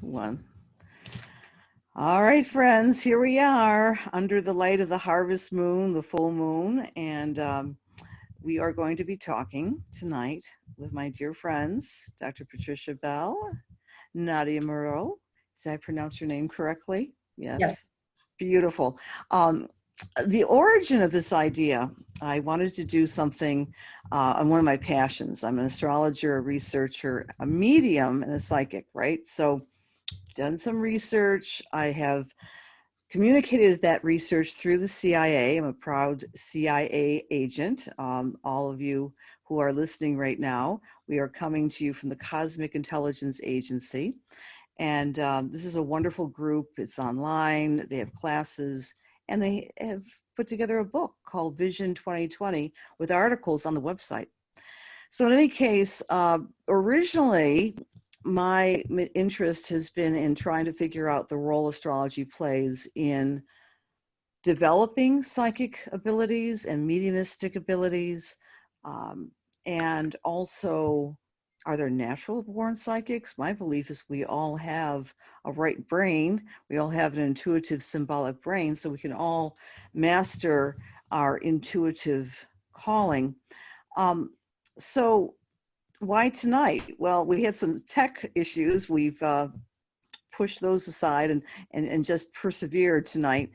One. All right, friends, here we are under the light of the harvest moon, the full moon, and we are going to be talking tonight with my dear friends, Dr. Patricia Bell, Nadia Smirnova-Mierau. Did I pronounce your name correctly? Yes. Yes. Beautiful. The origin of this idea, I wanted to do something on one of my passions. I'm an astrologer, a researcher, a medium, and a psychic, right? So done some research. I have communicated that research through the CIA. I'm a proud CIA agent. All of you who are listening right now, we are coming to you from the Cosmic Intelligence Agency. And this is a wonderful group. It's online, they have classes, and they have put together a book called Vision 2020 with articles on the website. So in any case, originally, my interest has been in trying to figure out the role astrology plays in developing psychic abilities and mediumistic abilities, and also, are there natural born psychics? My belief is we all have a right brain. We all have an intuitive symbolic brain, so we can all master our intuitive calling. So why tonight? Well, we had some tech issues. We've pushed those aside and just persevered tonight.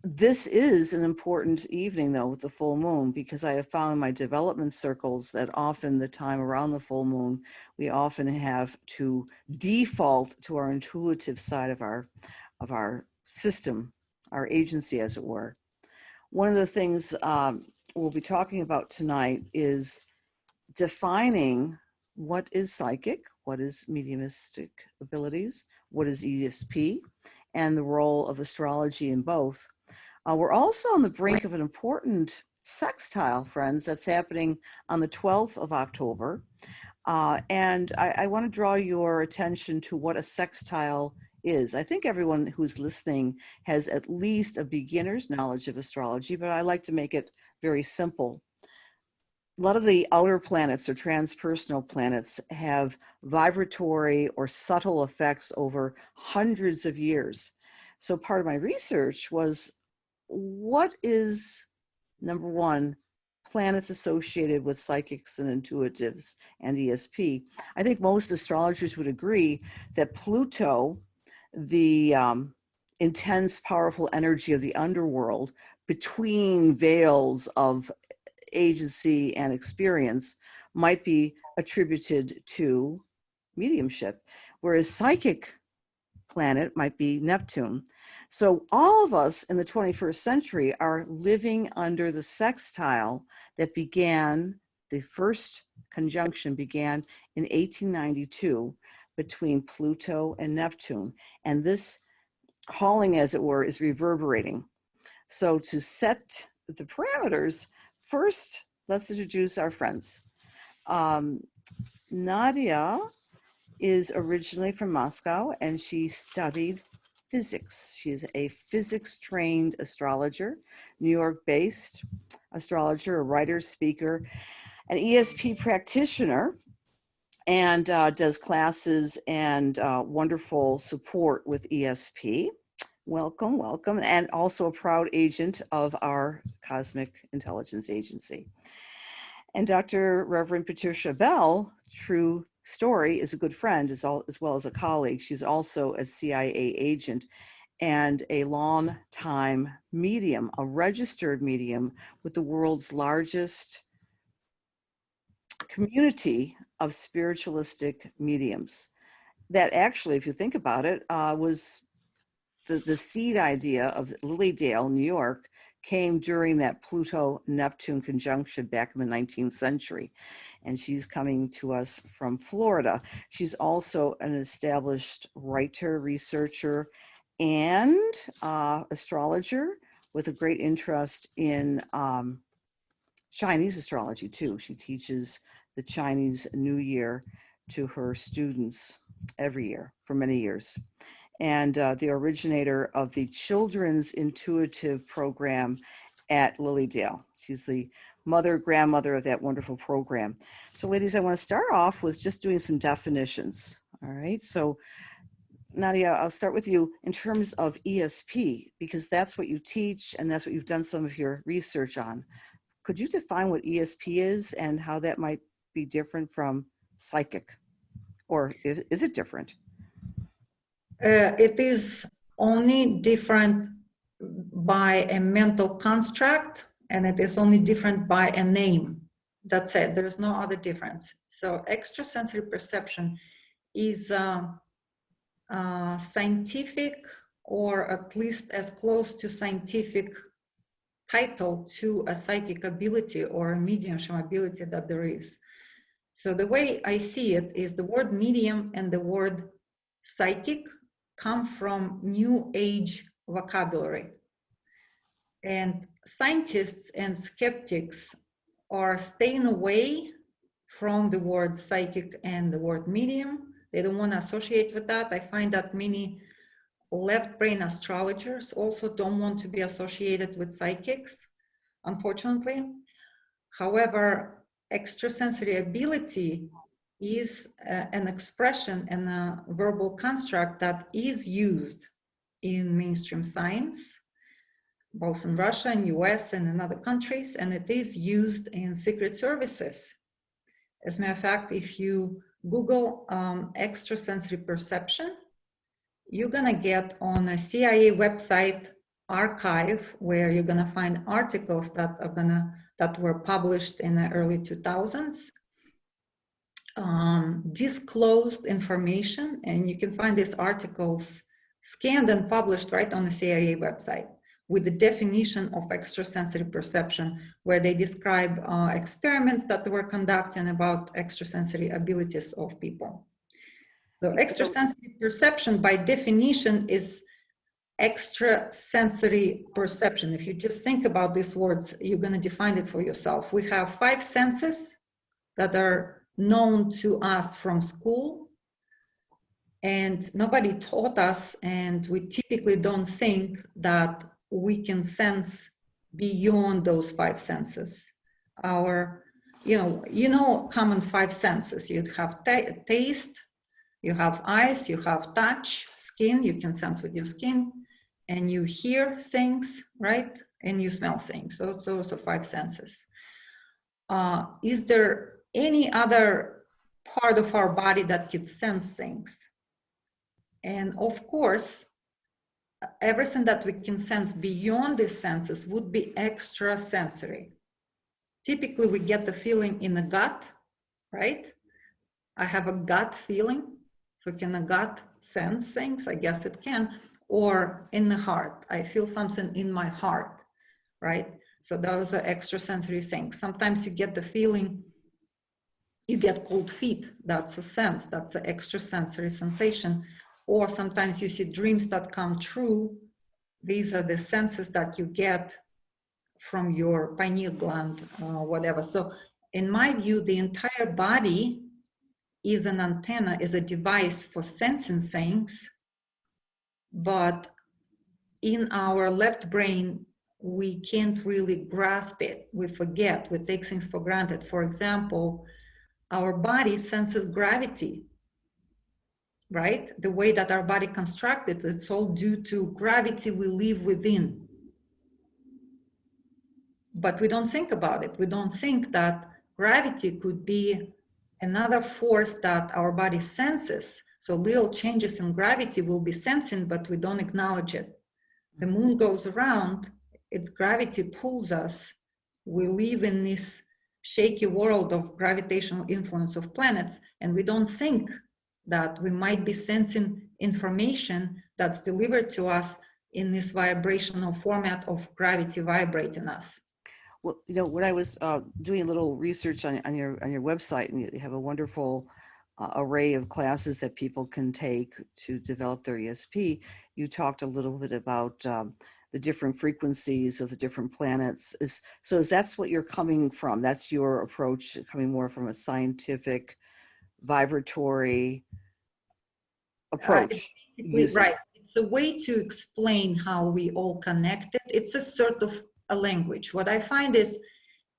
This is an important evening, though, with the full moon, because I have found in my development circles that often the time around the full moon, we often have to default to our intuitive side of our system, our agency, as it were. One of the things we'll be talking about tonight is defining what is psychic, what is mediumistic abilities, what is ESP, and the role of astrology in both. We're also on the brink of an important sextile, friends, that's happening on the 12th of October. And I want to draw your attention to what a sextile is. I think everyone who's listening has at least a beginner's knowledge of astrology, but I like to make it very simple. A lot of the outer planets or transpersonal planets have vibratory or subtle effects over hundreds of years. So part of my research was, what is, number one, planets associated with psychics and intuitives and ESP? I think most astrologers would agree that Pluto, the intense, powerful energy of the underworld between veils of agency and experience, might be attributed to mediumship, whereas psychic planet might be Neptune. So all of us in the 21st century are living under the sextile that began, the first conjunction began in 1892 between Pluto and Neptune. And this calling, as it were, is reverberating. So to set the parameters, first, let's introduce our friends. Nadia is originally from Moscow, and she studied physics. She's a physics-trained astrologer, New York-based astrologer, a writer, speaker, an ESP practitioner, and does classes and wonderful support with ESP. Welcome, welcome, and also a proud agent of our Cosmic Intelligence Agency. And Dr. Reverend Patricia Bell, true story, is a good friend as well as a colleague. She's also a CIA agent and a long-time medium, a registered medium with the world's largest community of spiritualistic mediums. That actually, if you think about it, was the seed idea of Lilydale, New York, came during that Pluto-Neptune conjunction back in the 19th century. And she's coming to us from Florida. She's also an established writer, researcher, and astrologer with a great interest in Chinese astrology too. She teaches the Chinese New Year to her students every year for many years. And the originator of the Children's Intuitive Program at Lilydale. She's the grandmother of that wonderful program. So ladies, I want to start off with just doing some definitions. All right. So Nadia, I'll start with you in terms of ESP, because that's what you teach and that's what you've done some of your research on. Could you define what ESP is and how that might be different from psychic? Or is it different? It is only different by a mental construct, and it is only different by a name. That's it. There is no other difference. So extrasensory perception is scientific, or at least as close to scientific title to a psychic ability or a mediumship ability that there is. So the way I see it is the word medium and the word psychic come from New Age vocabulary. And scientists and skeptics are staying away from the word psychic and the word medium. They don't want to associate with that. I find that many left brain astrologers also don't want to be associated with psychics, unfortunately. However, extrasensory ability is an expression and a verbal construct that is used in mainstream science, both in Russia and US and in other countries, and it is used in secret services. As a matter of fact, if you Google extrasensory perception, you're gonna get on a CIA website archive where you're gonna find articles that were published in the early 2000s, disclosed information, and you can find these articles scanned and published right on the CIA website with the definition of extrasensory perception, where they describe experiments that were conducted about extrasensory abilities of people. So extrasensory perception by definition is extrasensory perception. If you just think about these words, you're going to define it for yourself. We have 5 senses that are known to us from school, and nobody taught us, and we typically don't think that we can sense beyond those 5 senses. Our, common 5 senses. You'd have taste, you have eyes, you have touch, skin, you can sense with your skin, and you hear things, right? And you smell things. So it's also 5 senses. Is there any other part of our body that can sense things? And of course, everything that we can sense beyond these senses would be extrasensory. Typically, we get the feeling in the gut, right? I have a gut feeling. So can a gut sense things? I guess it can. Or in the heart, I feel something in my heart, right? So those are extrasensory things. Sometimes you get the feeling, you get cold feet. That's a sense, that's an extrasensory sensation. Or sometimes you see dreams that come true. These are the senses that you get from your pineal gland, whatever. So in my view, the entire body is an antenna, is a device for sensing things, but in our left brain, we can't really grasp it. We forget, we take things for granted. For example, our body senses gravity, right? The way that our body constructed, it's all due to gravity we live within. But we don't think about it. We don't think that gravity could be another force that our body senses. So little changes in gravity will be sensing, but we don't acknowledge it. The moon goes around, its gravity pulls us. We live in this shaky world of gravitational influence of planets, and we don't think that we might be sensing information that's delivered to us in this vibrational format of gravity vibrating us. Well, when I was doing a little research on your website, and you have a wonderful array of classes that people can take to develop their ESP, you talked a little bit about the different frequencies of the different planets. So that's what you're coming from? That's your approach, coming more from a scientific, vibratory approach? Right. It's a way to explain how we all connected. It's a sort of a language. What I find is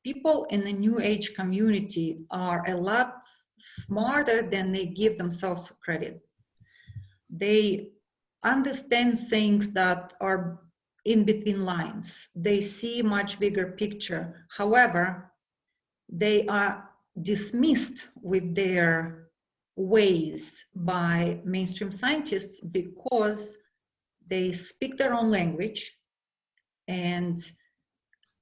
people in the New Age community are a lot smarter than they give themselves credit. They understand things that are in between lines. They see much bigger picture. However, they are dismissed with their ways by mainstream scientists because they speak their own language and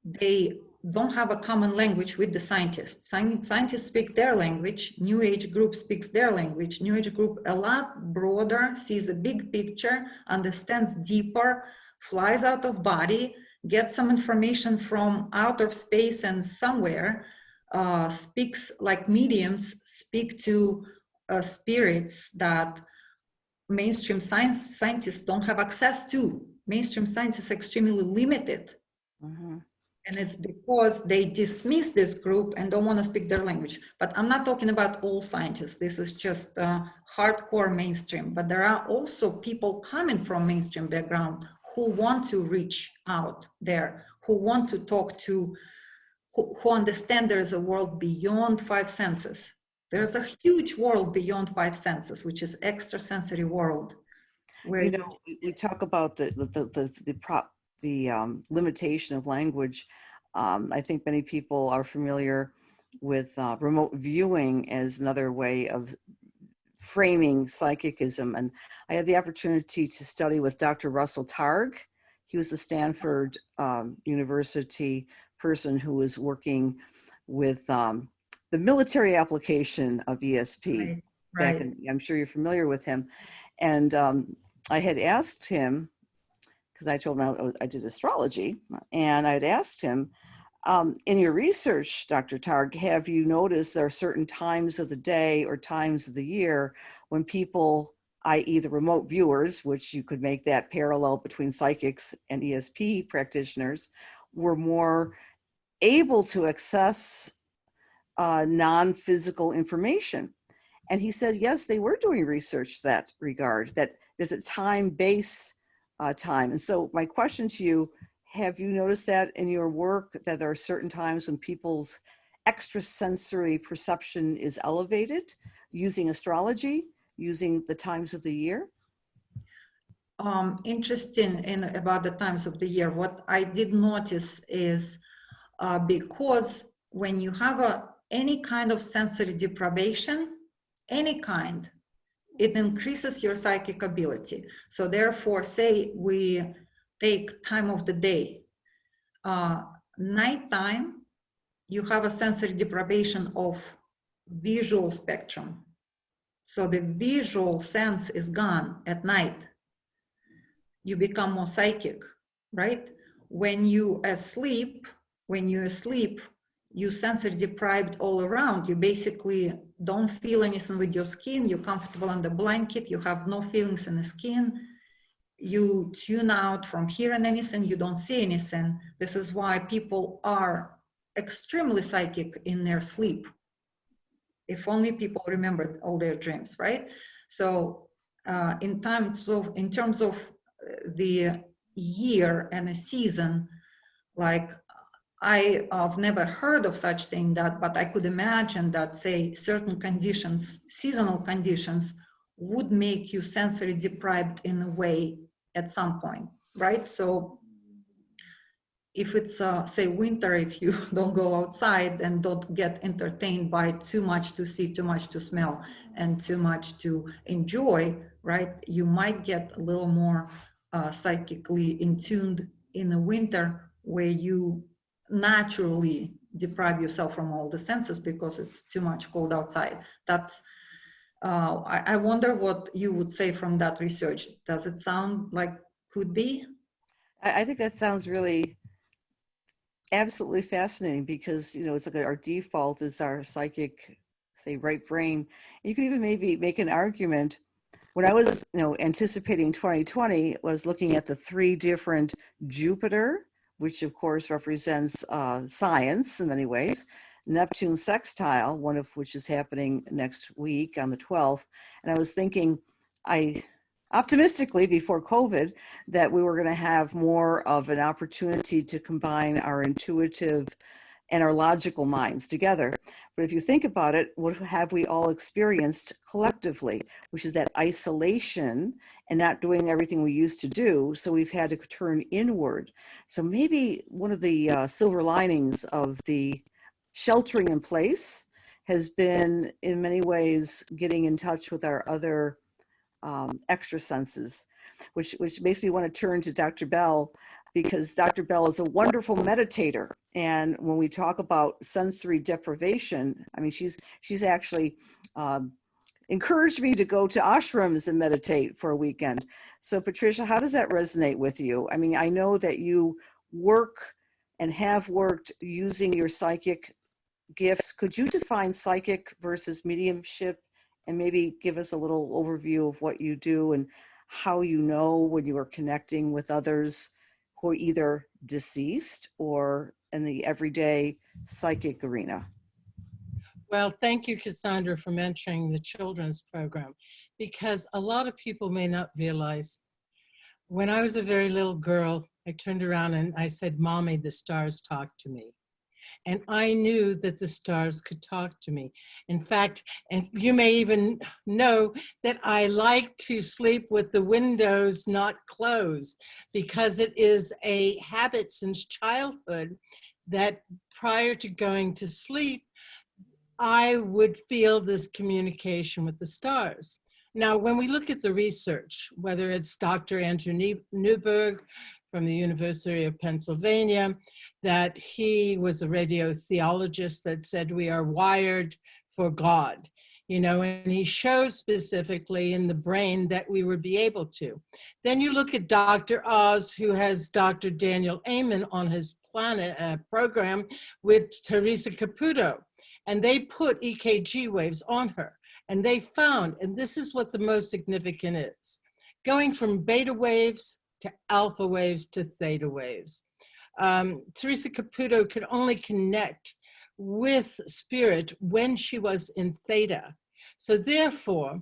they don't have a common language with the scientists. Scientists speak their language, New Age group speaks their language. New Age group a lot broader, sees a big picture, understands deeper, flies out of body, gets some information from out of space and somewhere, speaks like mediums, speak to spirits that mainstream scientists don't have access to. Mainstream science is extremely limited. Mhm. And it's because they dismiss this group and don't want to speak their language. But I'm not talking about all scientists. This is just hardcore mainstream. But there are also people coming from mainstream background who want to reach out there, who want to talk to, who understand there's a world beyond five senses. There's a huge world beyond five senses, which is extrasensory world. Where You know, we talk about the limitation of language. I think many people are familiar with remote viewing as another way of framing psychicism. And I had the opportunity to study with Dr. Russell Targ. He was the Stanford University person who was working with the military application of ESP. Back in, I'm sure you're familiar with him. And I had asked him, because I told him I did astrology, and I had asked him, in your research, Dr. Targ, have you noticed there are certain times of the day or times of the year when people, i.e. the remote viewers, which you could make that parallel between psychics and ESP practitioners, were more able to access non-physical information? And he said, yes, they were doing research that regard, that there's a time-based time. And so my question to you, have you noticed that in your work, that there are certain times when people's extrasensory perception is elevated using astrology, using the times of the year? Interesting about the times of the year. What I did notice is because when you have any kind of sensory deprivation, any kind, it increases your psychic ability. So therefore, say we take time of the day, nighttime, you have a sensory deprivation of visual spectrum. So the visual sense is gone at night. You become more psychic, right? When you asleep, you sensory deprived all around. You basically don't feel anything with your skin. You're comfortable on the blanket. You have no feelings in the skin. You tune out from hearing anything. You don't see anything. This is why people are extremely psychic in their sleep. If only people remembered all their dreams, right? So in terms of the year and a season, like I've never heard of such thing but I could imagine that, say, certain conditions, seasonal conditions, would make you sensory deprived in a way at some point, right? So if it's, say, winter, if you don't go outside and don't get entertained by too much to see, too much to smell, and too much to enjoy, right? You might get a little more psychically in tuned in the winter, where you naturally deprive yourself from all the senses because it's too much cold outside. That's I wonder what you would say from that research. Does it sound like could be? I think that sounds really absolutely fascinating, because, you know, it's like our default is our psychic, say, right brain. You could even maybe make an argument. When I was, you know, anticipating 2020, was looking at the 3 different Jupiter, which of course represents science in many ways, Neptune sextile, one of which is happening next week on the 12th. And I was thinking, optimistically before COVID, that we were going to have more of an opportunity to combine our intuitive and our logical minds together. But if you think about it, what have we all experienced collectively, which is that isolation and not doing everything we used to do. So we've had to turn inward. So maybe one of the silver linings of the sheltering in place has been in many ways getting in touch with our other extra senses, which makes me want to turn to Dr. Bell, because Dr. Bell is a wonderful meditator. And when we talk about sensory deprivation, I mean, she's actually encouraged me to go to ashrams and meditate for a weekend. So Patricia, how does that resonate with you? I mean, I know that you work and have worked using your psychic gifts. Could you define psychic versus mediumship and maybe give us a little overview of what you do and how you know when you are connecting with others who are either deceased or in the everyday psychic arena? Well, thank you, Cassandra, for mentioning the children's program, because a lot of people may not realize when I was a very little girl, I turned around and I said, "Mommy, the stars talk to me." And I knew that the stars could talk to me. In fact, and you may even know that I like to sleep with the windows not closed, because it is a habit since childhood that prior to going to sleep, I would feel this communication with the stars. Now, when we look at the research, whether it's Dr. Andrew Newberg from the University of Pennsylvania, that he was a radiotheologist that said we are wired for God, you know, and he showed specifically in the brain that we would be able to. Then you look at Dr. Oz, who has Dr. Daniel Amen on his program with Teresa Caputo, and they put EKG waves on her. And they found, and this is what the most significant is, going from beta waves to alpha waves to theta waves. Teresa Caputo could only connect with spirit when she was in theta. So therefore,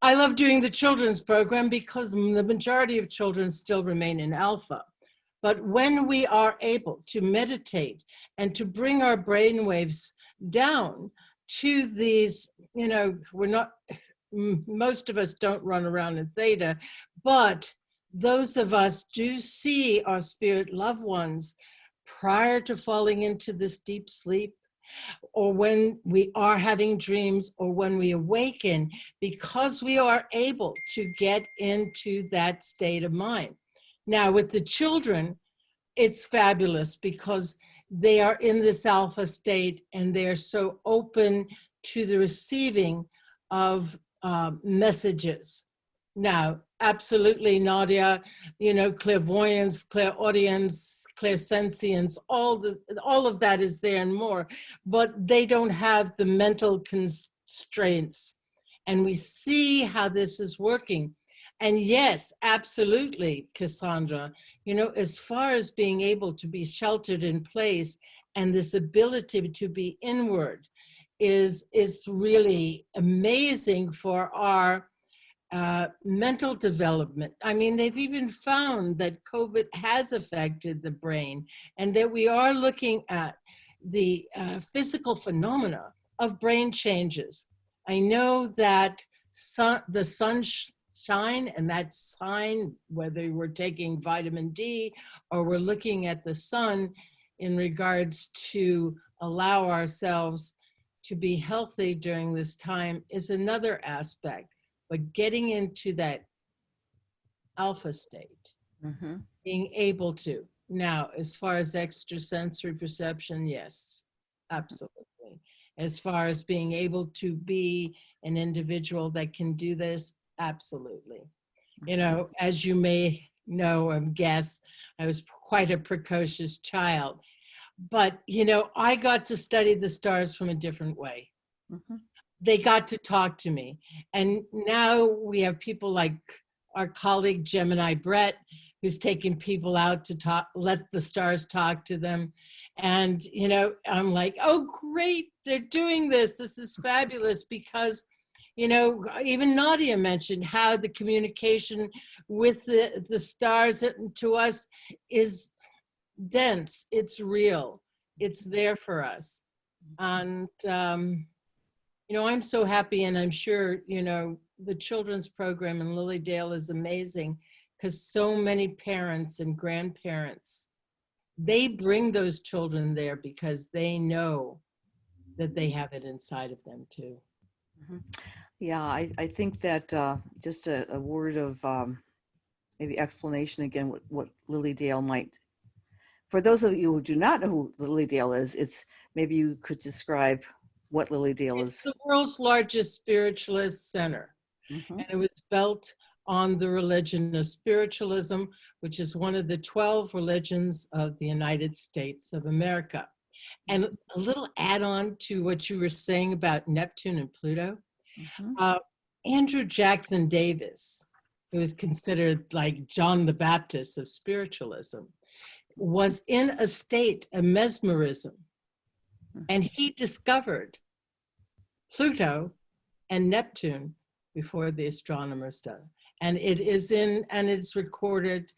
I love doing the children's program because the majority of children still remain in alpha. But when we are able to meditate and to bring our brain waves down to these, you know, we're not, most of us don't run around in theta, but those of us do see our spirit loved ones prior to falling into this deep sleep, or when we are having dreams, or when we awaken, because we are able to get into that state of mind. Now, with the children, it's fabulous because they are in this alpha state and they're so open to the receiving of messages. Now, absolutely, Nadia, you know, clairvoyance, clairaudience, clairsentience, all of that is there and more, but they don't have the mental constraints. And we see how this is working. And yes, absolutely, Cassandra, you know, as far as being able to be sheltered in place and this ability to be inward is really amazing for our mental development. I mean, they've even found that COVID has affected the brain and that we are looking at the physical phenomena of brain changes. I know that the sunshine and that sign, whether we're taking vitamin D or we're looking at the sun in regards to allow ourselves to be healthy during this time, is another aspect. But getting into that alpha state, being able to. Now, as far as extrasensory perception, yes, absolutely. As far as being able to be an individual that can do this, absolutely. You know, as you may know or guess, I was quite a precocious child. But, you know, I got to study the stars from a different way. They got to talk to me. And now we have people like our colleague Gemini Brett, who's taking people out to talk, let the stars talk to them. And, you know, I'm like, oh, great, they're doing this. This is fabulous because, you know, even Nadia mentioned how the communication with the stars to us is dense. It's real. It's there for us. And, I'm so happy, and I'm sure, the children's program in Lilydale is amazing because so many parents and grandparents, they bring those children there because they know that they have it inside of them too. Mhm. Yeah, I think that just a word of maybe explanation again, what Lilydale might, for those of you who do not know who Lilydale is, it's maybe you could describe what Lilydale It's is. the world's largest spiritualist center, Mhm. and it was built on the religion of spiritualism, which is one of the 12 religions of the United States of America. And a little add-on to what you were saying about Neptune and Pluto, Mhm. Andrew Jackson Davis, who is considered like John the Baptist of spiritualism, was in a state of mesmerism, and he discovered Pluto and Neptune before the astronomers did. And it's recorded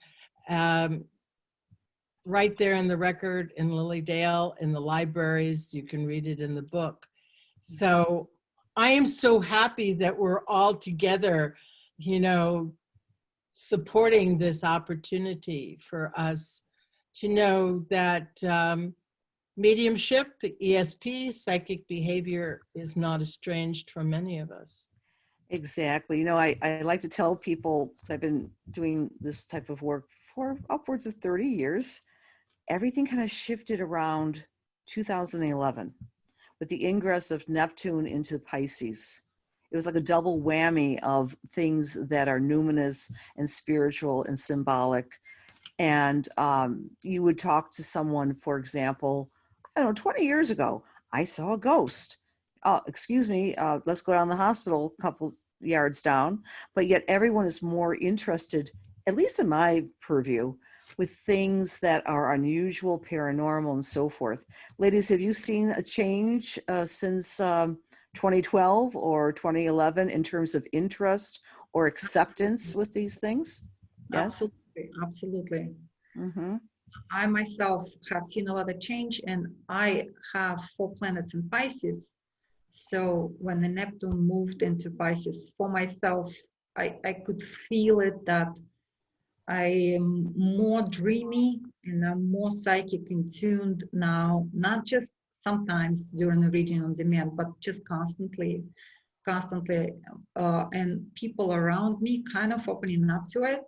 right there in the record in Lilydale, in the libraries. You can read it in the book. So I am so happy that we're all together, supporting this opportunity for us to know that mediumship, ESP, psychic behavior is not estranged from any of us. Exactly. I like to tell people, 'cause I've been doing this type of work for upwards of 30 years. Everything kind of shifted around 2011 with the ingress of Neptune into Pisces. It was like a double whammy of things that are numinous and spiritual and symbolic. And you would talk to someone, for example, I don't know, 20 years ago, I saw a ghost. Excuse me, let's go down to the hospital a couple yards down. But yet everyone is more interested, at least in my purview, with things that are unusual, paranormal, and so forth. Ladies, have you seen a change since 2012 or 2011 in terms of interest or acceptance with these things? Yes? Absolutely, absolutely. Mm-hmm. I myself have seen a lot of change, and I have 4 planets in Pisces. So when the Neptune moved into Pisces, for myself, I could feel it that I am more dreamy and I'm more psychic in tuned now, not just sometimes during the reading on demand, but just constantly. And people around me kind of opening up to it.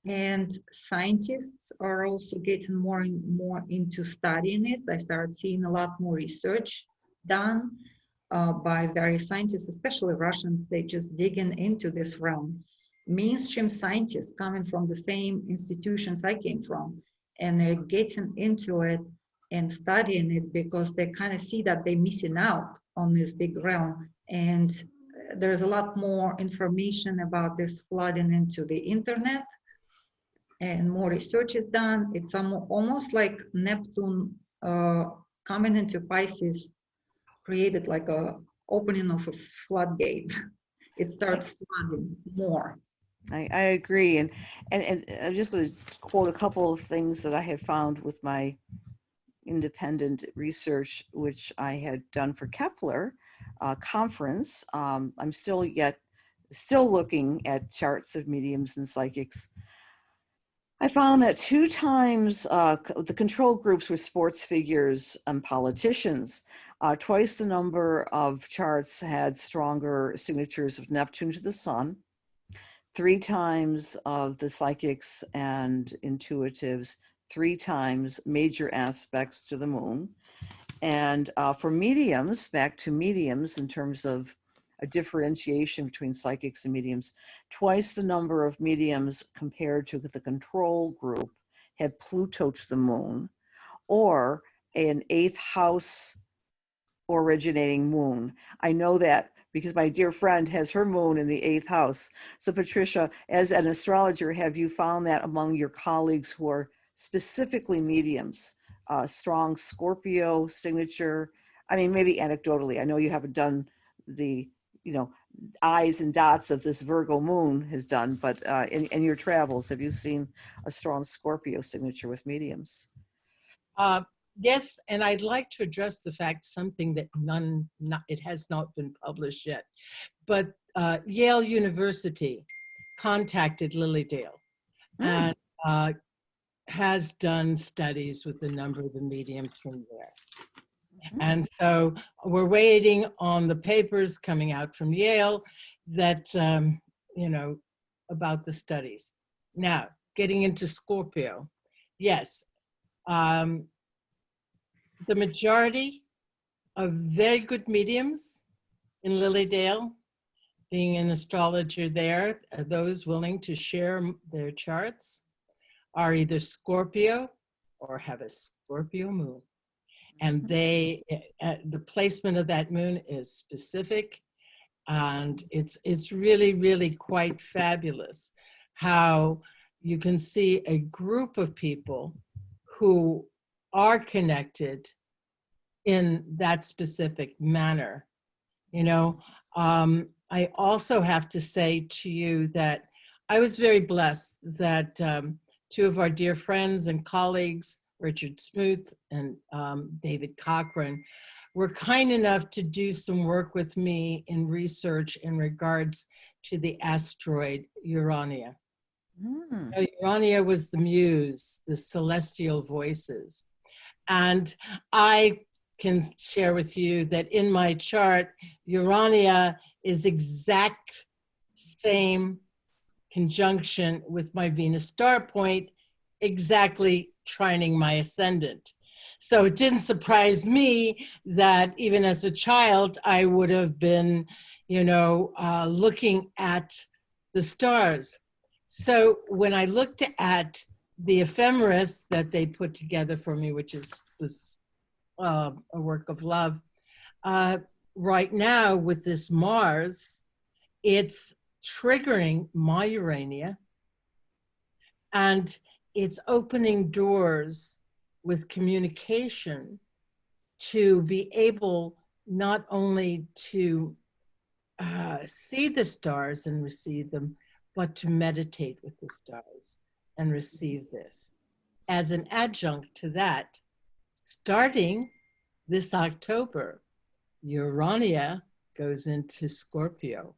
And scientists are also getting more and more into studying it. I started seeing a lot more research done by various scientists, especially Russians. They just digging into this realm. Mainstream scientists coming from the same institutions I came from, and they're getting into it and studying it because they kind of see that they're missing out on this big realm. And there's a lot more information about this flooding into the internet, and more research is done. It's almost like Neptune coming into Pisces created like a opening of a floodgate. It started flooding more. I agree. And I'm just going to quote a couple of things that I have found with my independent research, which I had done for Kepler conference. I'm still looking at charts of mediums and psychics. I found that 2 times the control groups were sports figures and politicians. Twice the number of charts had stronger signatures of Neptune to the sun. 3 times of the psychics and intuitives, 3 times major aspects to the moon. And for mediums, back to mediums in terms of a differentiation between psychics and mediums, twice the number of mediums compared to the control group had Pluto to the moon, or an 8th house originating moon. I know that because my dear friend has her moon in the 8th house. So Patricia, as an astrologer, have you found that among your colleagues who are specifically mediums, strong Scorpio signature? I mean, maybe anecdotally, I know you haven't done the, eyes and dots of this Virgo moon has done, but in your travels, have you seen a strong Scorpio signature with mediums? yes, and I'd like to address the fact something that it has not been published yet, but Yale University contacted Lilydale and has done studies with a number of the mediums from there. And so we're waiting on the papers coming out from Yale that, you know, about the studies. Now, getting into Scorpio, yes. The majority of very good mediums in Lilydale, being an astrologer there, those willing to share their charts are either Scorpio or have a Scorpio moon. And they, the placement of that moon is specific, and it's really, really quite fabulous how you can see a group of people who are connected in that specific manner. You know, I also have to say to you that I was very blessed that two of our dear friends and colleagues, Richard Smoot and David Cochran, were kind enough to do some work with me in research in regards to the asteroid Urania. Urania was the muse, the celestial voices. And I can share with you that in my chart, Urania is exact same conjunction with my Venus star point, exactly trining my ascendant. So it didn't surprise me that even as a child, I would have been, you know, looking at the stars. So when I looked at the ephemeris that they put together for me, which was a work of love, right now with this Mars, it's triggering my Urania, and it's opening doors with communication to be able not only to see the stars and receive them, but to meditate with the stars and receive this. As an adjunct to that, starting this October, Urania goes into Scorpio.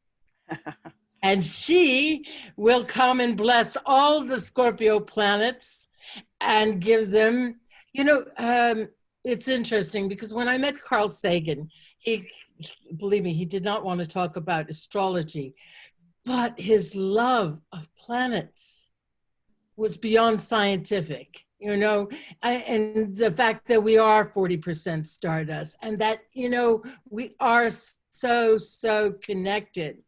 And she will come and bless all the Scorpio planets and give them, you know, it's interesting because when I met Carl Sagan, believe me, he did not want to talk about astrology, but his love of planets was beyond scientific, you know, and the fact that we are 40% stardust and that, you know, we are so connected.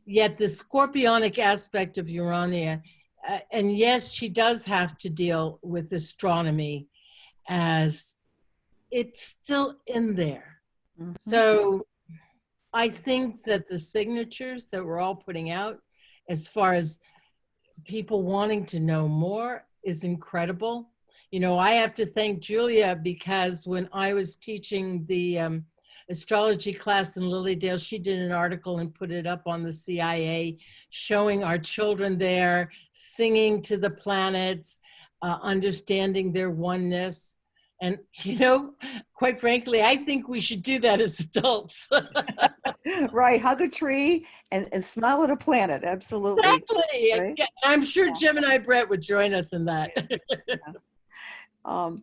Yet the scorpionic aspect of Urania, and yes, she does have to deal with astronomy as it's still in there. So I think that the signatures that we're all putting out, as far as people wanting to know more, is incredible. You know, I have to thank Julia because when I was teaching the astrology class in Lilydale, she did an article and put it up on the CIA, showing our children there, singing to the planets, understanding their oneness. And, you know, quite frankly, I think we should do that as adults. Right, hug a tree and smile at a planet, absolutely. Exactly. Right? I'm sure Gemini Brett would join us in that. You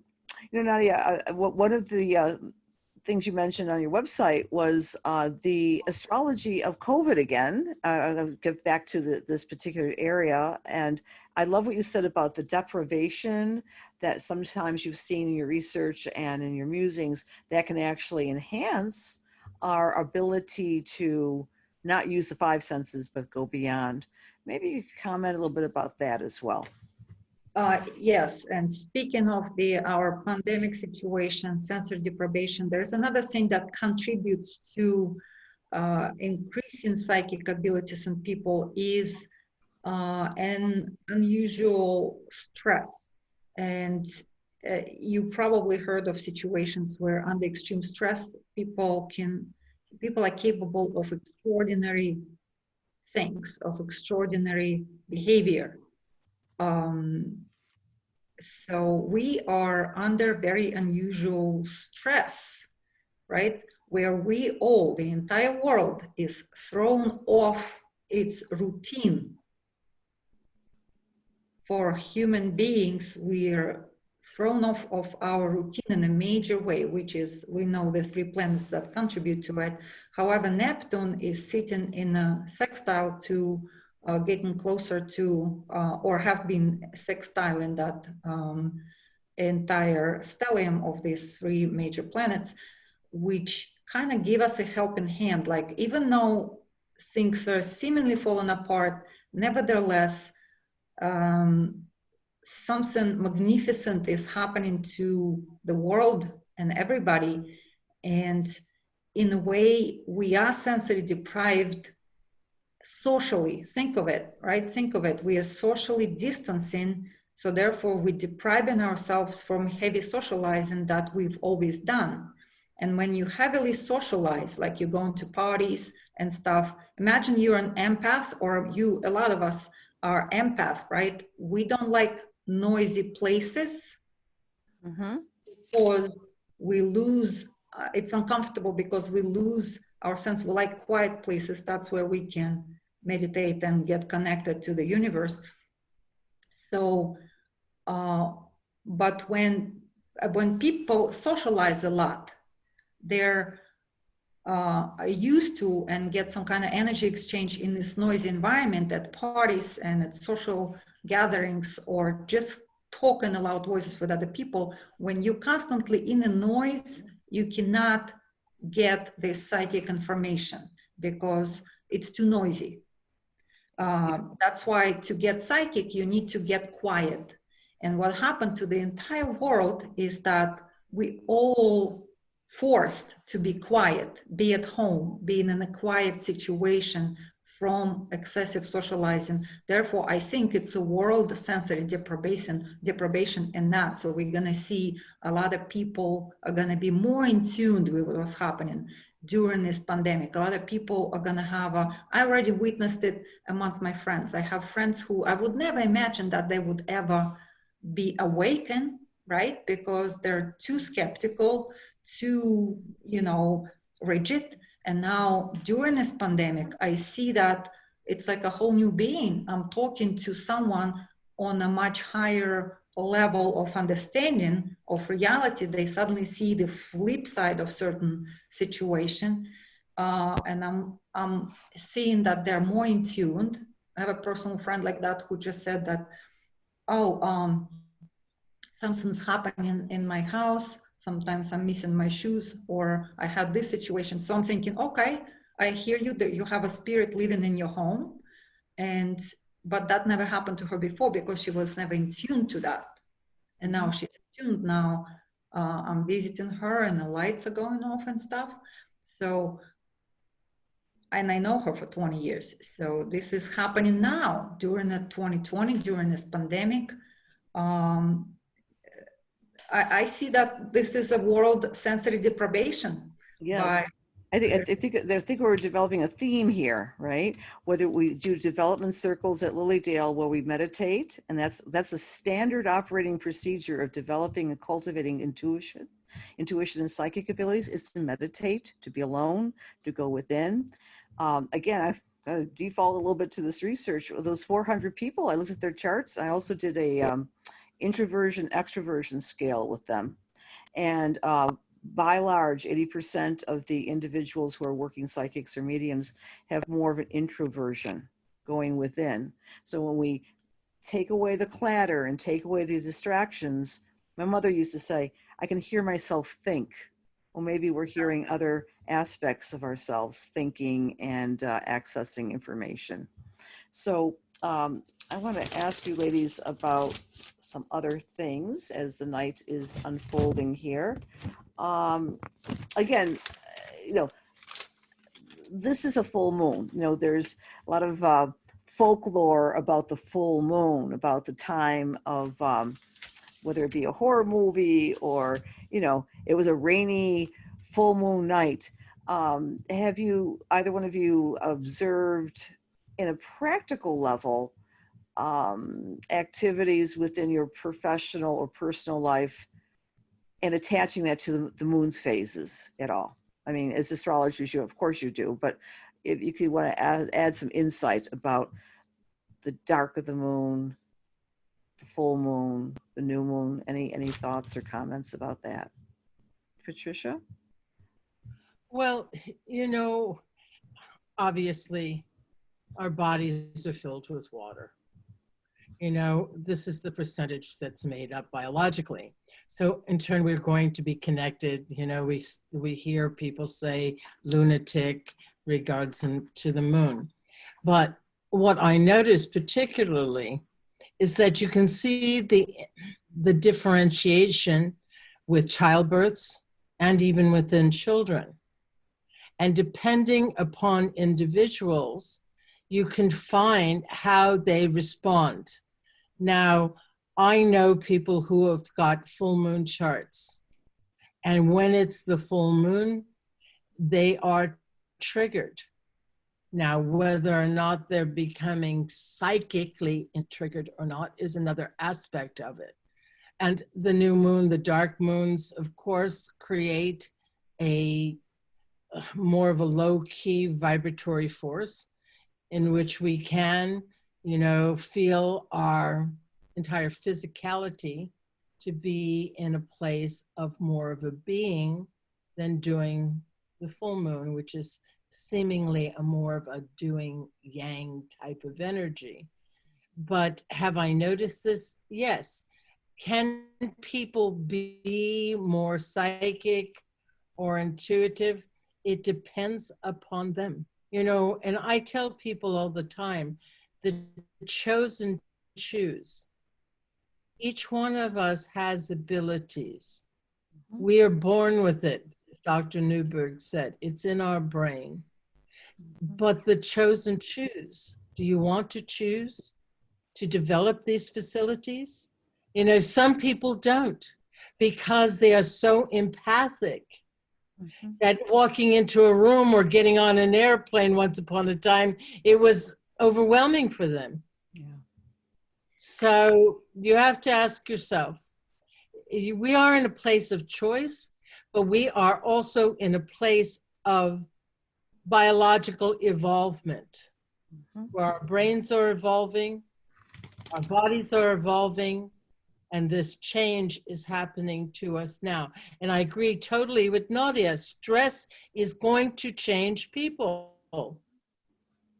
know, Nadia, one of the things you mentioned on your website was the astrology of COVID again. I'll get back to this particular area. And I love what you said about the deprivation that sometimes you've seen in your research and in your musings that can actually enhance our ability to not use the five senses, but go beyond. Maybe you could comment a little bit about that as well. Yes, and speaking of our pandemic situation, sensory deprivation, there's another thing that contributes to increasing psychic abilities in people is an unusual stress. And you probably heard of situations where under extreme stress, people are capable of extraordinary things, of extraordinary behavior. So we are under very unusual stress, right? Where we all, the entire world, is thrown off its routine. For human beings, we're thrown off of our routine in a major way, which is, we know the 3 planets that contribute to it. However, Neptune is sitting in a sextile to getting closer to, or have been sextile in that entire stellium of these 3 major planets, which kind of give us a helping hand. Like, even though things are seemingly falling apart, nevertheless, something magnificent is happening to the world and everybody. And in a way, we are sensory deprived socially. Think of it, right? Think of it. We are socially distancing. So therefore, we're depriving ourselves from heavy socializing that we've always done. And when you heavily socialize, like you're going to parties and stuff, imagine you're an empath, or a lot of us are empath, right? We don't like noisy places because we lose, it's uncomfortable because we lose our sense. We like quiet places. That's where we can meditate and get connected to the universe. So, but when people socialize a lot, they're used to and get some kind of energy exchange in this noisy environment at parties and at social gatherings, or just talking loud voices with other people. When you're constantly in a noise, you cannot get this psychic information because it's too noisy. That's why to get psychic, you need to get quiet. And what happened to the entire world is that we all forced to be quiet, be at home, being in a quiet situation from excessive socializing. Therefore, I think it's a world sensory deprivation and that. So we're gonna see a lot of people are gonna be more in tune with what's happening during this pandemic. A lot of people are gonna have I already witnessed it amongst my friends. I have friends who I would never imagine that they would ever be awakened, right? Because they're too skeptical, too, rigid. And now during this pandemic, I see that it's like a whole new being. I'm talking to someone on a much higher level of understanding of reality. They suddenly see the flip side of certain situation. And I'm seeing that they're more in tuned. I have a personal friend like that who just said that, something's happening in my house. Sometimes I'm missing my shoes, or I had this situation. So I'm thinking, okay, I hear you that you have a spirit living in your home. But that never happened to her before because she was never in tune to that. And now she's tuned. Now I'm visiting her and the lights are going off and stuff. So, and I know her for 20 years. So this is happening now during the 2020, during this pandemic. I see that this is a world sensory deprivation. Yes. I think we're developing a theme here, right? Whether we do development circles at Lilydale where we meditate, and that's a standard operating procedure of developing and cultivating intuition and psychic abilities is to meditate, to be alone, to go within. Again, I've default a little bit to this research. Those 400 people, I looked at their charts. I also did a introversion extroversion scale with them, and by large, 80% of the individuals who are working psychics or mediums have more of an introversion going within. So when we take away the clatter and take away the distractions, my mother used to say, I can hear myself think. Well, maybe we're hearing other aspects of ourselves thinking and accessing information. So I want to ask you ladies about some other things as the night is unfolding here. Again, this is a full moon. There's a lot of folklore about the full moon, about the time of whether it be a horror movie or, it was a rainy full moon night. Have you, either one of you, observed in a practical level activities within your professional or personal life and attaching that to the moon's phases at all? I mean, as astrologers, of course you do, but if you could want to add some insight about the dark of the moon, the full moon, the new moon, any thoughts or comments about that? Patricia? Well, obviously our bodies are filled with water. This is the percentage that's made up biologically. So in turn, we're going to be connected. We hear people say lunatic regards to the moon. But what I noticed particularly is that you can see the differentiation with childbirths and even within children. And depending upon individuals, you can find how they respond. Now, I know people who have got full moon charts. And when it's the full moon, they are triggered. Now, whether or not they're becoming psychically triggered or not is another aspect of it. And the new moon, the dark moons, of course, create a more of a low-key vibratory force in which we can, feel our entire physicality to be in a place of more of a being than doing the full moon, which is seemingly a more of a doing yang type of energy. But have I noticed this? Yes. Can people be more psychic or intuitive? It depends upon them. And I tell people all the time, the chosen choose. Each one of us has abilities. We are born with it, Dr. Newberg said. It's in our brain. But the chosen choose. Do you want to choose to develop these facilities? Some people don't, because they are so empathic that walking into a room or getting on an airplane once upon a time, it was overwhelming for them. Yeah. So you have to ask yourself, we are in a place of choice, but we are also in a place of biological evolvement, where our brains are evolving, our bodies are evolving, and this change is happening to us now. And I agree totally with Nadia. Stress is going to change people.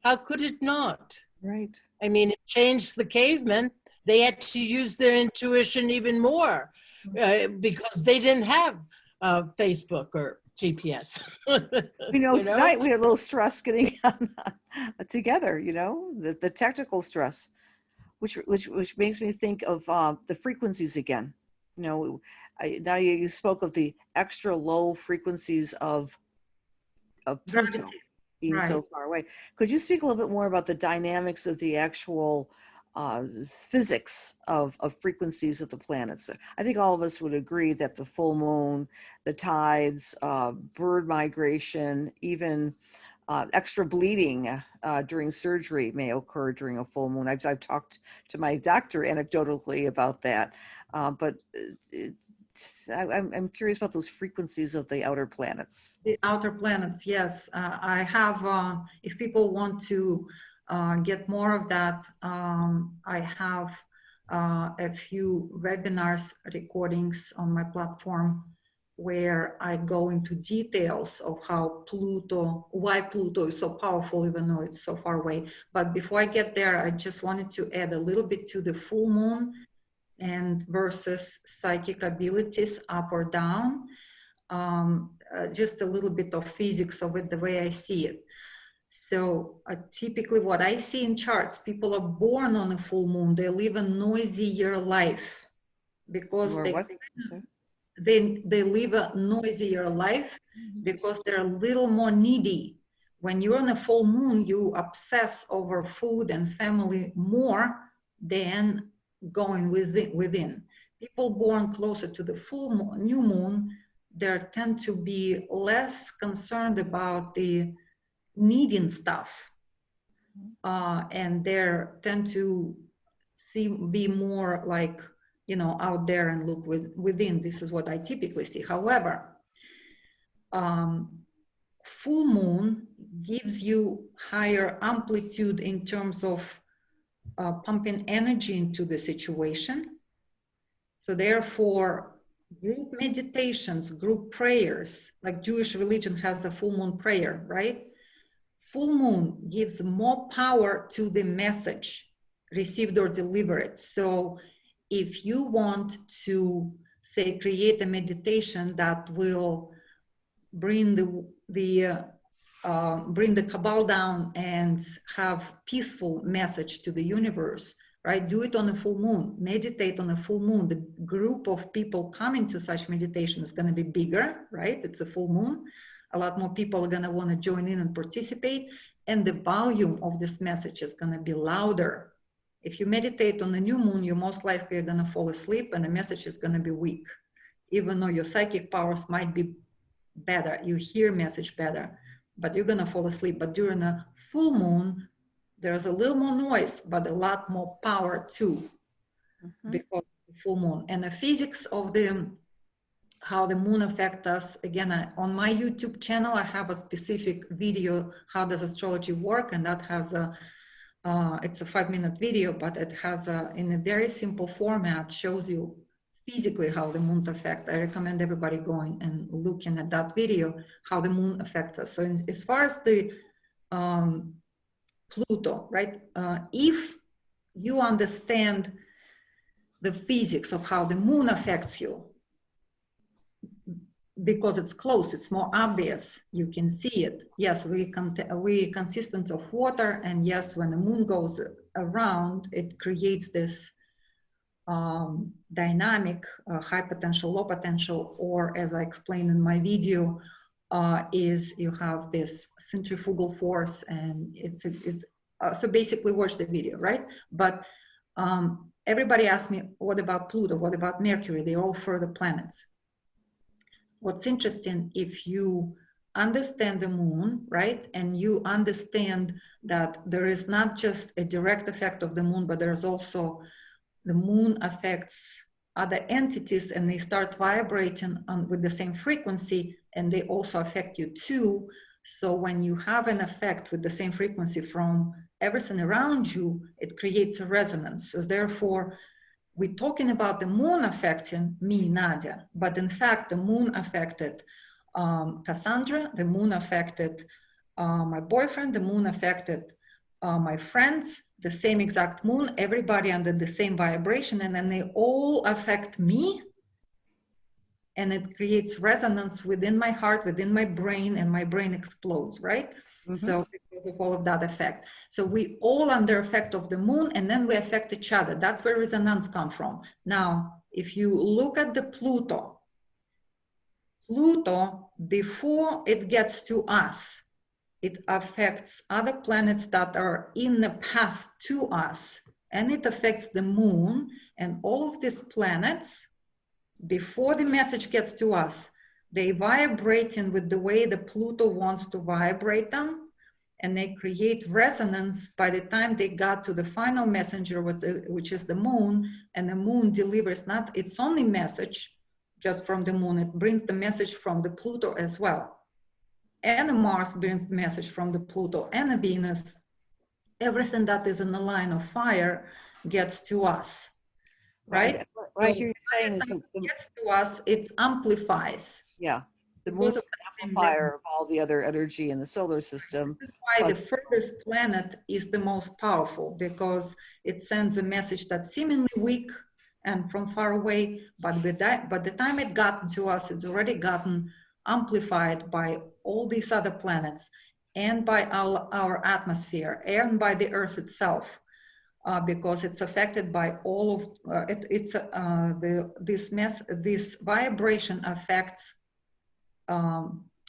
How could it not? Right. I mean, it changed the cavemen. They had to use their intuition even more because they didn't have Facebook or GPS. Tonight we had a little stress getting together, the technical stress. Which makes me think of the frequencies again. Now you spoke of the extra low frequencies of Pluto, being so far away. Could you speak a little bit more about the dynamics of the actual physics of frequencies of the planets? I think all of us would agree that the full moon, the tides, bird migration, even extra bleeding during surgery may occur during a full moon. I've talked to my doctor anecdotally about that, but I'm curious about those frequencies of the outer planets. The outer planets, yes. I have, if people want to get more of that, I have a few webinars recordings on my platform where I go into details of how why Pluto is so powerful, even though it's so far away. But before I get there, I just wanted to add a little bit to the full moon and versus psychic abilities, up or down. Just a little bit of physics of it, the way I see it. So typically what I see in charts, people are born on a full moon, they live a noisier life because they live a noisier life because they're a little more needy. When you're on a full moon, you obsess over food and family more than going within. People born closer to the full moon, new moon, they tend to be less concerned about the needing stuff, and they tend to be more like, you know, out there and look within. This is what I typically see. However, full moon gives you higher amplitude in terms of pumping energy into the situation. So therefore, group meditations, group prayers, like Jewish religion has a full moon prayer, right? Full moon gives more power to the message received or delivered. So if you want to, say, create a meditation that will bring bring the cabal down and have peaceful message to the universe, right? Do it on a full moon, meditate on a full moon. The group of people coming to such meditation is going to be bigger, right? It's a full moon. A lot more people are going to want to join in and participate. And the volume of this message is going to be louder. If you meditate on the new moon, you're most likely going to fall asleep and the message is going to be weak. Even though your psychic powers might be better, you hear message better, but you're going to fall asleep. But during a full moon, there's a little more noise, but a lot more power too, because of the full moon. And the physics of how the moon affects us, again, on my YouTube channel, I have a specific video, how does astrology work? And that has it's a 5-minute video, but it has in a very simple format, shows you physically how the moon affects. I recommend everybody going and looking at that video, how the moon affects us. So as far as the Pluto, right? If you understand the physics of how the moon affects you, because it's close, it's more obvious, you can see it. Yes, we consistent of water, and yes, when the moon goes around, it creates this dynamic, high potential, low potential, or as I explained in my video, is you have this centrifugal force, and so basically watch the video, right? But everybody asks me, what about Pluto? What about Mercury? They're all further planets. What's interesting, if you understand the moon, right, and you understand that there is not just a direct effect of the moon, but there's also the moon affects other entities and they start vibrating with the same frequency, and they also affect you too. So when you have an effect with the same frequency from everything around you, it creates a resonance. So therefore, we're talking about the moon affecting me, Nadia, but in fact, the moon affected Cassandra, the moon affected my boyfriend, the moon affected my friends, the same exact moon, everybody under the same vibration, and then they all affect me, and it creates resonance within my heart, within my brain, and my brain explodes, right? So because of all of that effect. So we all under effect of the moon, and then we affect each other. That's where resonance comes from. Now, if you look at the Pluto, before it gets to us, it affects other planets that are in the past to us, and it affects the moon, and all of these planets, before the message gets to us, they vibrating with the way the Pluto wants to vibrate them, and they create resonance by the time they got to the final messenger, which is the moon, and the moon delivers not its only message just from the moon, it brings the message from the Pluto as well. And the Mars brings the message from the Pluto, and the Venus. Everything that is in the line of fire gets to us, right? What I hear you saying is that it gets to us, it amplifies. the moon is an amplifier of all the other energy in the solar system. That's why the furthest planet is the most powerful, because it sends a message that's seemingly weak and from far away, but by the time it gotten to us, it's already gotten amplified by all these other planets, and by our atmosphere, and by the Earth itself, because it's affected by all of this vibration affects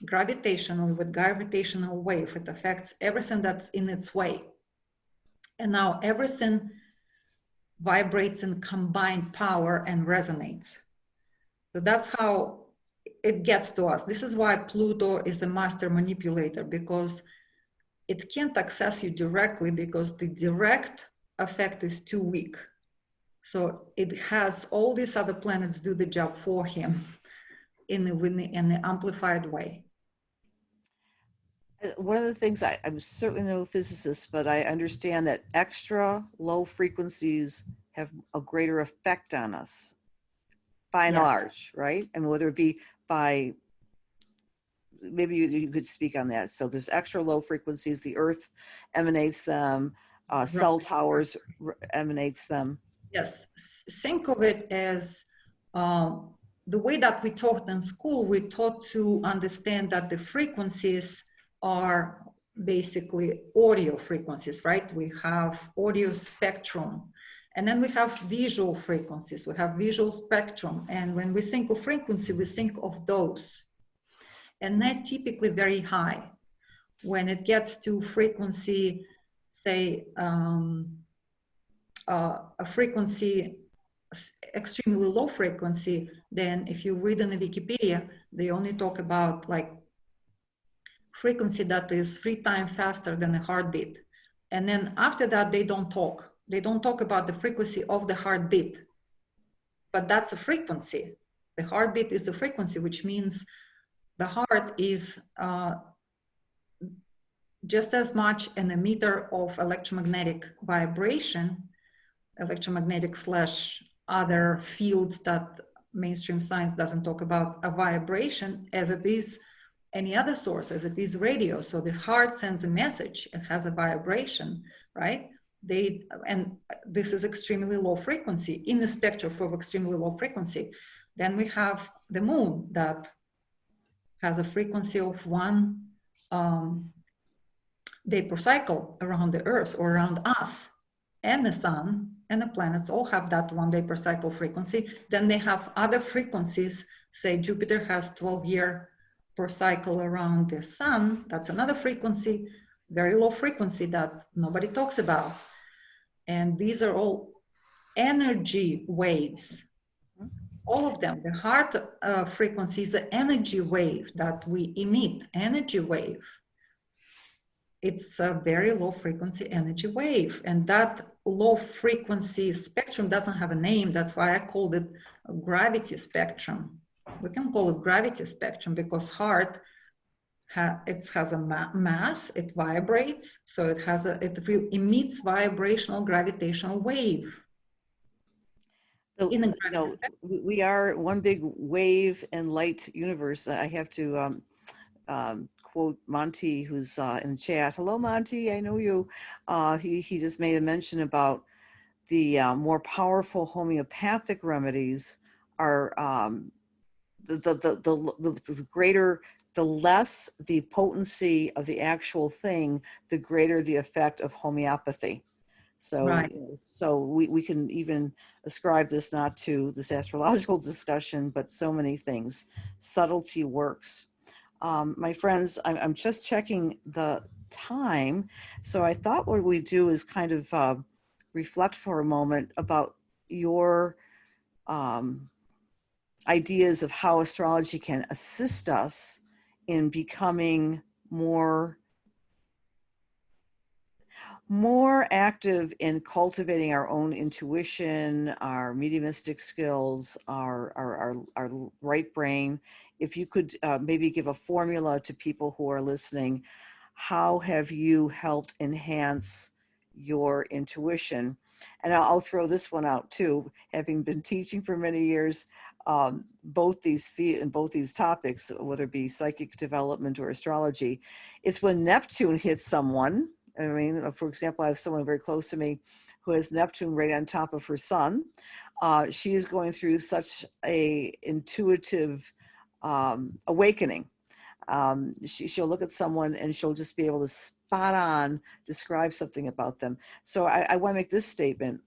gravitationally, with gravitational wave. It affects everything that's in its way, and now everything vibrates in combined power and resonates. So that's how it gets to us. This is why Pluto is a master manipulator, because it can't access you directly, because the direct effect is too weak. So it has all these other planets do the job for him in an amplified way. One of the things I'm certainly no physicist, but I understand that extra low frequencies have a greater effect on us by and Yeah. large, right? And whether it be by, maybe you could speak on that. So there's extra low frequencies, the earth emanates them, cell towers emanates them. Yes, think of it as the way that we taught in school, we taught to understand that the frequencies are basically audio frequencies, right? We have audio spectrum, and then we have visual frequencies, we have visual spectrum. And when we think of frequency, we think of those. And they're typically very high. When it gets to frequency, say, a frequency, extremely low frequency, then if you read in the Wikipedia, they only talk about like frequency that is 3 times faster than a heartbeat. And then after that, they don't talk. They don't talk about the frequency of the heartbeat, but that's a frequency. The heartbeat is a frequency, which means the heart is just as much an emitter of electromagnetic vibration, electromagnetic / other fields that mainstream science doesn't talk about, a vibration, as it is any other source, as it is radio. So the heart sends a message, it has a vibration, right? And this is extremely low frequency, in the spectrum of extremely low frequency. Then we have the moon that has a frequency of 1 day per cycle around the earth or around us. And the sun and the planets all have that 1 day per cycle frequency. Then they have other frequencies. Say Jupiter has 12-year per cycle around the sun. That's another frequency, very low frequency that nobody talks about. And these are all energy waves. All of them. The heart frequency is an energy wave that we emit, energy wave. It's a very low frequency energy wave. And that low frequency spectrum doesn't have a name. That's why I called it a gravity spectrum. We can call it gravity spectrum because heart, it has a mass, it vibrates. So it emits vibrational gravitational wave. So, you know, we are one big wave and light universe. I have to quote Monty, who's in the chat. Hello, Monty. I know you. He just made a mention about the more powerful homeopathic remedies are the greater, the less the potency of the actual thing, the greater the effect of homeopathy. So, right. So we can even ascribe this not to this astrological discussion, but so many things. Subtlety works. My friends, I'm just checking the time. So I thought what we do is kind of reflect for a moment about your ideas of how astrology can assist us in becoming more active in cultivating our own intuition, our mediumistic skills, our right brain. If you could maybe give a formula to people who are listening, how have you helped enhance your intuition? And I'll throw this one out too, having been teaching for many years, both these topics, whether it be psychic development or astrology, it's when Neptune hits someone. I mean, for example, I have someone very close to me who has Neptune right on top of her sun. She is going through such a intuitive awakening. She'll look at someone and she'll just be able to spot on describe something about them. So I want to make this statement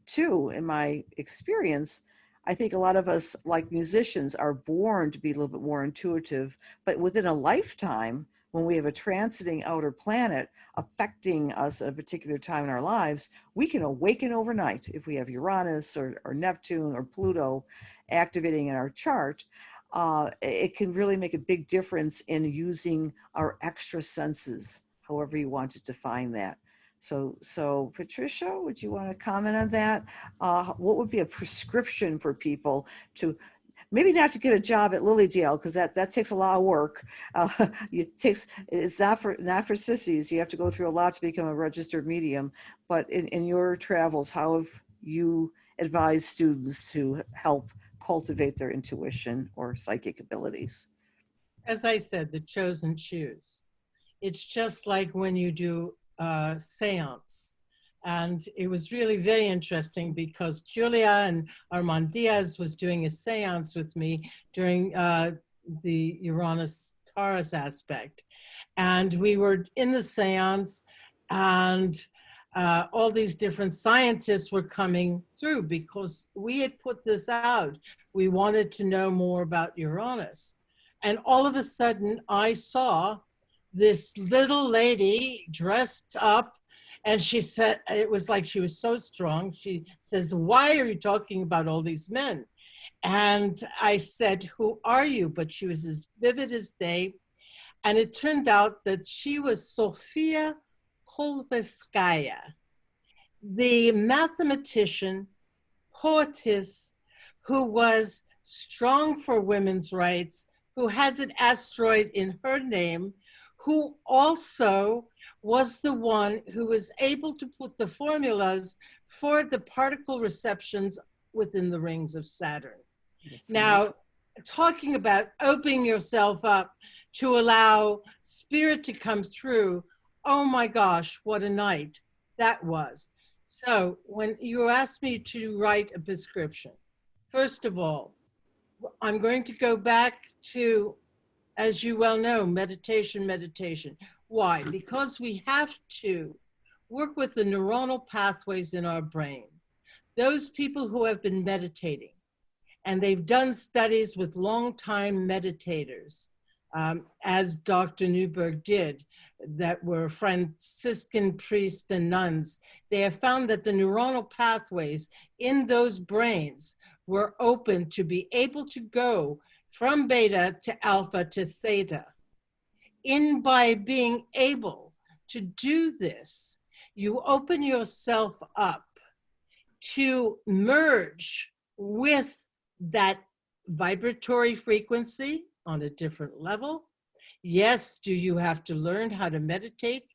too. In my experience, I think a lot of us, like musicians, are born to be a little bit more intuitive, but within a lifetime, when we have a transiting outer planet affecting us at a particular time in our lives, we can awaken overnight if we have Uranus or Neptune or Pluto activating in our chart. It can really make a big difference in using our extra senses, however you want to define that. So Patricia, would you want to comment on that? What would be a prescription for people to maybe not to get a job at Lilydale, because that takes a lot of work. It's not for sissies. You have to go through a lot to become a registered medium. But in your travels, how have you advised students to help cultivate their intuition or psychic abilities? As I said, the chosen choose. It's just like when you do a seance. And it was really very interesting because Julia and Armand Diaz was doing a seance with me during the Uranus-Taurus aspect. And we were in the seance, and all these different scientists were coming through because we had put this out. We wanted to know more about Uranus. And all of a sudden, I saw this little lady dressed up, and she said, it was like she was so strong. She says, "Why are you talking about all these men?" And I said, "Who are you?" But she was as vivid as day. And it turned out that she was Sofia Kolbeskaya, the mathematician, poetess, who was strong for women's rights, who has an asteroid in her name, who also was the one who was able to put the formulas for the particle receptions within the rings of Saturn. Now, talking about opening yourself up to allow spirit to come through, oh my gosh, what a night that was. So when you asked me to write a prescription, first of all, I'm going to go back to, as you well know, meditation. Why? Because we have to work with the neuronal pathways in our brain. Those people who have been meditating, and they've done studies with long-time meditators, as Dr. Newberg did, that were Franciscan priests and nuns. They have found that the neuronal pathways in those brains were open to be able to go from beta to alpha to theta. By being able to do this, you open yourself up to merge with that vibratory frequency on a different level. Yes, do you have to learn how to meditate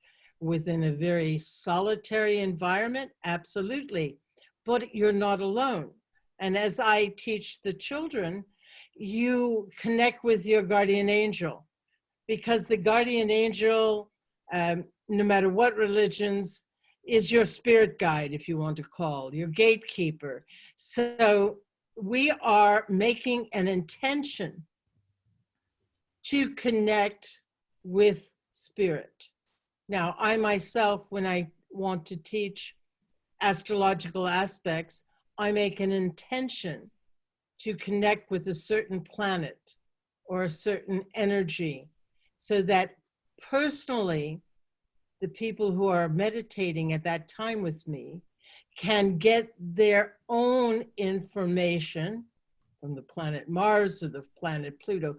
within a very solitary environment? Absolutely, but you're not alone. And as I teach the children, you connect with your guardian angel, because the guardian angel, no matter what religions, is your spirit guide, if you want to call, your gatekeeper. So we are making an intention to connect with spirit. Now, I myself, when I want to teach astrological aspects, I make an intention to connect with a certain planet or a certain energy, so that personally, the people who are meditating at that time with me can get their own information from the planet Mars or the planet Pluto,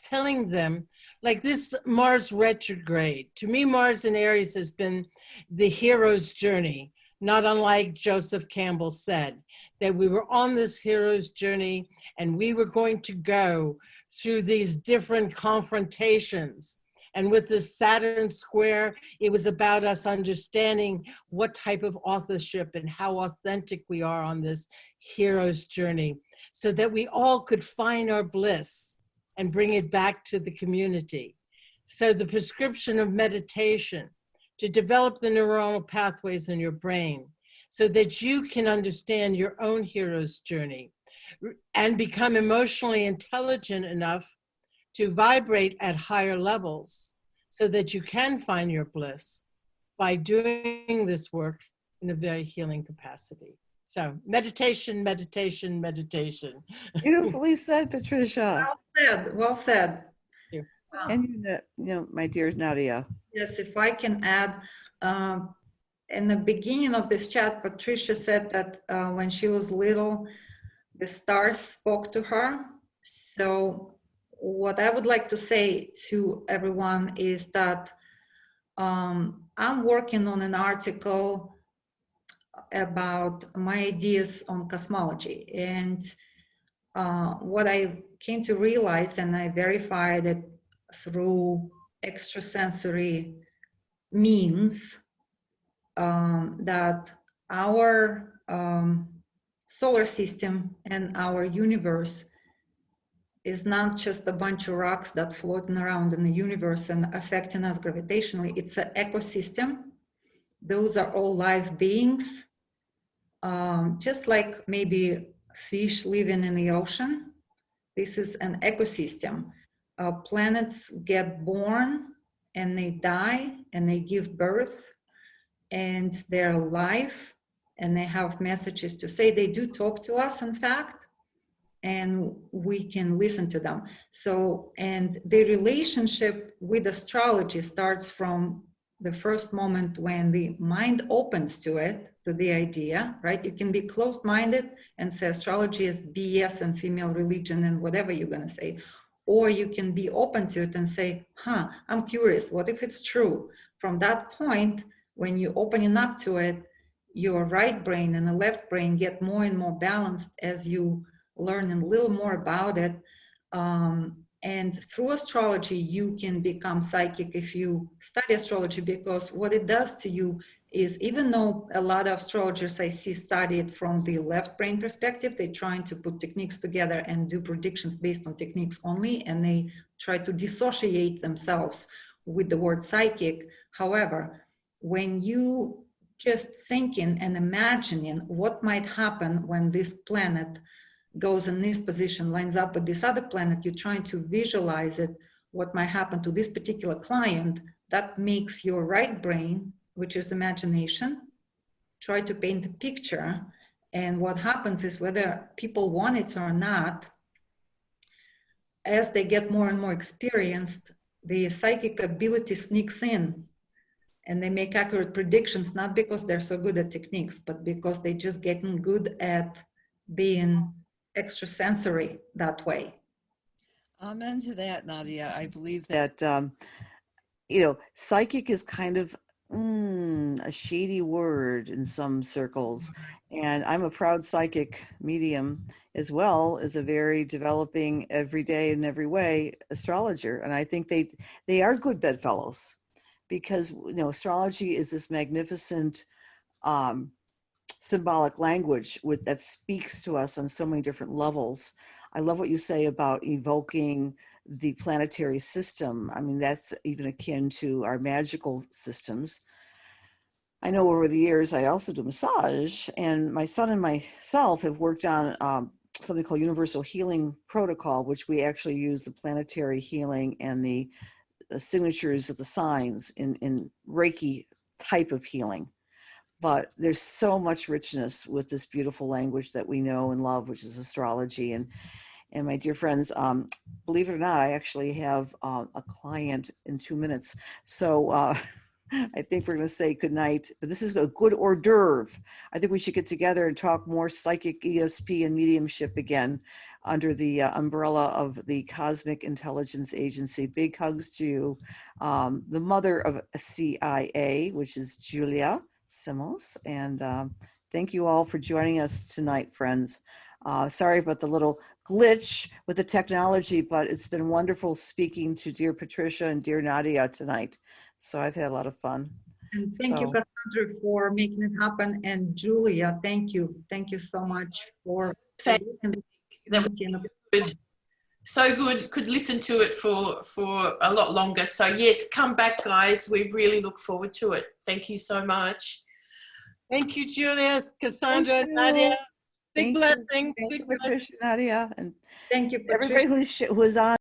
telling them, like this Mars retrograde. To me, Mars in Aries has been the hero's journey, not unlike Joseph Campbell said, that we were on this hero's journey and we were going to go through these different confrontations. And with the Saturn square, it was about us understanding what type of authorship and how authentic we are on this hero's journey, so that we all could find our bliss and bring it back to the community. So the prescription of meditation, to develop the neuronal pathways in your brain so that you can understand your own hero's journey and become emotionally intelligent enough to vibrate at higher levels so that you can find your bliss by doing this work in a very healing capacity. So meditation. Beautifully said, Patricia. Well said, well said. Thank you. And my dear Nadia. Yes, if I can add, in the beginning of this chat, Patricia said that when she was little, the stars spoke to her. So what I would like to say to everyone is that I'm working on an article about my ideas on cosmology. And what I came to realize, and I verified it through extrasensory means, that our solar system and our universe is not just a bunch of rocks that floating around in the universe and affecting us gravitationally. It's an ecosystem. Those are all live beings, just like maybe fish living in the ocean. This is an ecosystem. Planets get born and they die and they give birth and they're alive and they have messages to say. They do talk to us, in fact, and we can listen to them. So, and the relationship with astrology starts from the first moment when the mind opens to it, to the idea, right? You can be closed-minded and say astrology is BS and female religion and whatever you're gonna say. Or you can be open to it and say, I'm curious, what if it's true? From that point, when you're opening up to it, your right brain and the left brain get more and more balanced as you learn a little more about it. And through astrology, you can become psychic if you study astrology, because what it does to you is, even though a lot of astrologers I see study it from the left brain perspective, they're trying to put techniques together and do predictions based on techniques only, and they try to dissociate themselves with the word psychic. However, when you just thinking and imagining what might happen when this planet goes in this position, lines up with this other planet, you're trying to visualize it, what might happen to this particular client, that makes your right brain, which is imagination, try to paint a picture. And what happens is, whether people want it or not, as they get more and more experienced, the psychic ability sneaks in and they make accurate predictions, not because they're so good at techniques, but because they just getting good at being extrasensory that way. Amen to that, Nadia. I believe that, psychic is kind of a shady word in some circles. And I'm a proud psychic medium, as well as a very developing every day in every way astrologer. And I think they are good bedfellows, because astrology is this magnificent symbolic language that speaks to us on so many different levels. I love what you say about evoking the planetary system. I mean, that's even akin to our magical systems. I know over the years, I also do massage, and my son and myself have worked on something called Universal Healing Protocol, which we actually use the planetary healing and the signatures of the signs in Reiki type of healing. But there's so much richness with this beautiful language that we know and love, which is astrology. And my dear friends, believe it or not, I actually have a client in 2 minutes. So I think we're going to say goodnight. But this is a good hors d'oeuvre. I think we should get together and talk more psychic, ESP, and mediumship again under the umbrella of the Cosmic Intelligence Agency. Big hugs to you. The mother of CIA, which is Julia Simos. And thank you all for joining us tonight, friends. Sorry about the little glitch with the technology, but it's been wonderful speaking to dear Patricia and dear Nadia tonight. So I've had a lot of fun. And thank you, Cassandra, for making it happen. And Julia, thank you. Thank you so much for that was good. So good. Could listen to it for a lot longer. So yes, come back, guys. We really look forward to it. Thank you so much. Thank you, Julia, Cassandra, Nadia. Big blessings. Thank you, Patricia, Nadia, and thank you, Patricia. everybody who's on.